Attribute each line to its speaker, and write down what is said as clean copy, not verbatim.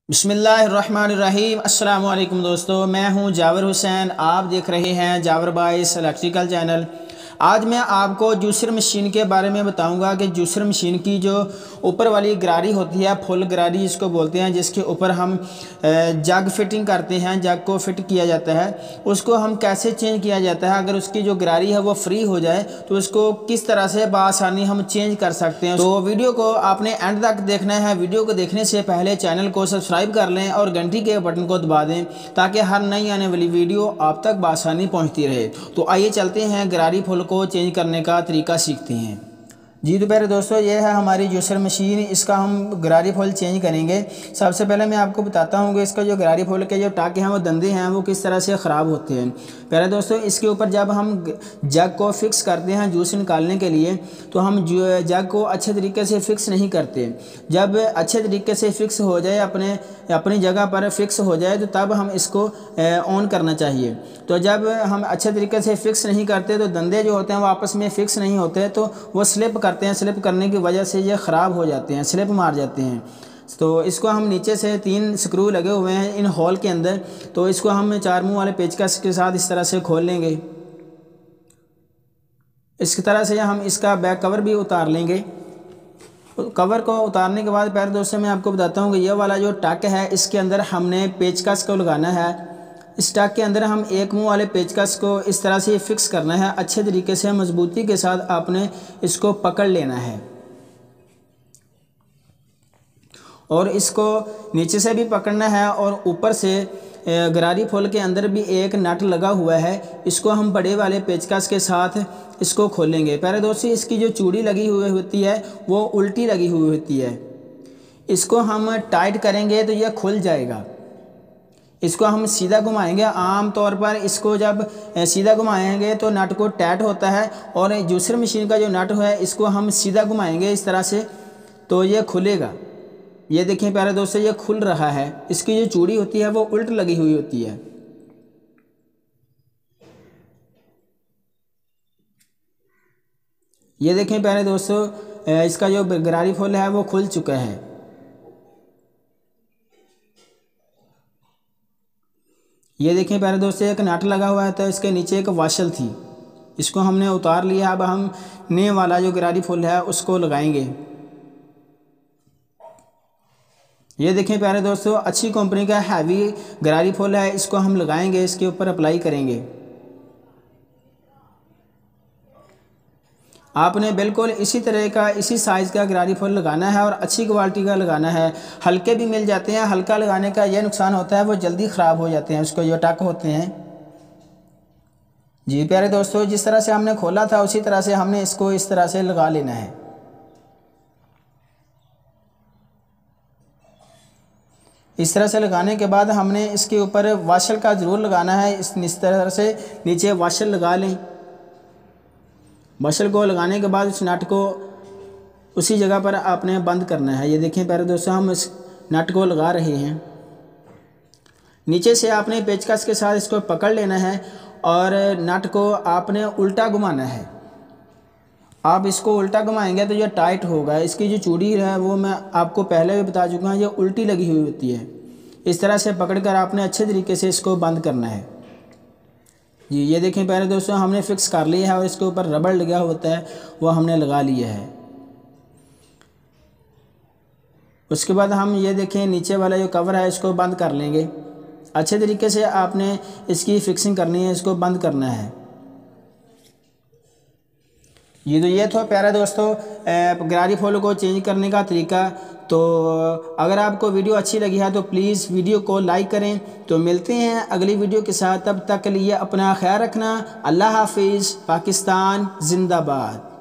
Speaker 1: बिस्मिल्लाहिर्रहमानिर्रहीम। अस्सलाम वालेकुम दोस्तों, मैं हूं जावर हुसैन। आप देख रहे हैं जावर बाइस इलेक्ट्रिकल चैनल। आज मैं आपको जूसर मशीन के बारे में बताऊंगा कि जूसर मशीन की जो ऊपर वाली गरारी होती है, फुल गरारी जिसको बोलते हैं, जिसके ऊपर हम जग फिटिंग करते हैं, जग को फिट किया जाता है, उसको हम कैसे चेंज किया जाता है। अगर उसकी जो गरारी है वो फ्री हो जाए तो उसको किस तरह से बआसानी हम चेंज कर सकते हैं। तो वीडियो को आपने एंड तक देखना है। वीडियो को देखने से पहले चैनल को सब्सक्राइब कर लें और घंटी के बटन को दबा दें ताकि हर नई आने वाली वीडियो आप तक बआसानी पहुंचती रहे। तो आइए चलते हैं गरारी फुल को चेंज करने का तरीका सीखते हैं। जी तो प्यारे दोस्तों, ये है हमारी जूसर मशीन। इसका हम गरारी फुल चेंज करेंगे। सबसे पहले मैं आपको बताता हूँ कि इसका जो गरारी फुल के जो टाके हैं, वो दंदे हैं, वो किस तरह से ख़राब होते हैं। प्यारे दोस्तों, इसके ऊपर जब हम जग को फिक्स करते हैं जूस निकालने के लिए, तो हम जग को अच्छे तरीके से फिक्स नहीं करते। जब अच्छे तरीके से फिक्स हो जाए, अपनी जगह पर फिक्स हो जाए, तो तब हम इसको ऑन करना चाहिए। तो जब हम अच्छे तरीके से फिक्स नहीं करते तो दंदे जो होते हैं वो आपस में फिक्स नहीं होते, तो वो स्लिप करते हैं। स्लिप करने की वजह से ये ख़राब हो जाते हैं, स्लिप मार जाते हैं। तो इसको हम नीचे से 3 स्क्रू लगे हुए हैं इन होल के अंदर, तो इसको हम 4 मुंह वाले पेचकस के साथ इस तरह से खोल लेंगे। इस तरह से हम इसका बैक कवर भी उतार लेंगे। कवर को उतारने के बाद प्यारे दोस्तों, मैं आपको बताता हूँ कि ये वाला जो टक है, इसके अंदर हमने पेचकस को लगाना है। इस टक के अंदर हम 1 मुंह वाले पेचकस को इस तरह से फिक्स करना है। अच्छे तरीके से मजबूती के साथ आपने इसको पकड़ लेना है और इसको नीचे से भी पकड़ना है और ऊपर से गरारी फुल के अंदर भी एक नट लगा हुआ है। इसको हम बड़े वाले पेचकस के साथ इसको खोलेंगे। प्यारे दोस्तों, इसकी जो चूड़ी लगी हुई होती है वो उल्टी लगी हुई होती है। इसको हम टाइट करेंगे तो यह खुल जाएगा। इसको हम सीधा घुमाएंगे। आम तौर पर इसको जब सीधा घुमाएंगे तो नट को टाइट होता है, और जूसर मशीन का जो नट है इसको हम सीधा घुमाएंगे इस तरह से, तो ये खुलेगा। ये देखें प्यारे दोस्तों, ये खुल रहा है। इसकी जो चूड़ी होती है वो उल्ट लगी हुई होती है। ये देखें प्यारे दोस्तों, इसका जो गरारी फुल है वो खुल चुका है। ये देखें प्यारे दोस्तों, एक नट लगा हुआ है, तो इसके नीचे एक वाशल थी, इसको हमने उतार लिया। अब हम नए वाला जो गरारी फुल है उसको लगाएंगे। ये देखें प्यारे दोस्तों, अच्छी कंपनी का हैवी गरारी फुल है, इसको हम लगाएंगे, इसके ऊपर अप्लाई करेंगे। आपने बिल्कुल इसी तरह का, इसी साइज़ का गरारी फुल लगाना है और अच्छी क्वालिटी का लगाना है। हल्के भी मिल जाते हैं। हल्का लगाने का यह नुकसान होता है, वो जल्दी ख़राब हो जाते हैं, उसको जो टक होते हैं। जी प्यारे दोस्तों, जिस तरह से हमने खोला था उसी तरह से हमने इसको इस तरह से लगा लेना है। इस तरह से लगाने के बाद हमने इसके ऊपर वाशल का ज़रूर लगाना है। इस तरह से नीचे वाशल लगा लें। वाशल को लगाने के बाद इस नट को उसी जगह पर आपने बंद करना है। ये देखें प्यारे दोस्तों, हम इस नट को लगा रहे हैं। नीचे से आपने पेचकस के साथ इसको पकड़ लेना है और नट को आपने उल्टा घुमाना है। आप इसको उल्टा घुमाएंगे तो ये टाइट होगा। इसकी जो चूड़ी है वो मैं आपको पहले भी बता चुका हूँ, ये उल्टी लगी हुई होती है। इस तरह से पकड़कर आपने अच्छे तरीके से इसको बंद करना है। जी ये देखें प्यारे दोस्तों, हमने फिक्स कर लिया है और इसके ऊपर रबड़ लगा होता है वो हमने लगा लिया है। उसके बाद हम ये देखें नीचे वाला जो कवर है इसको बंद कर लेंगे। अच्छे तरीके से आपने इसकी फिक्सिंग करनी है, इसको बंद करना है। ये था प्यारे दोस्तों गरारी फुल को चेंज करने का तरीका। तो अगर आपको वीडियो अच्छी लगी है तो प्लीज़ वीडियो को लाइक करें। तो मिलते हैं अगली वीडियो के साथ, तब तक के लिए अपना ख्याल रखना। अल्लाह हाफिज़। पाकिस्तान जिंदाबाद।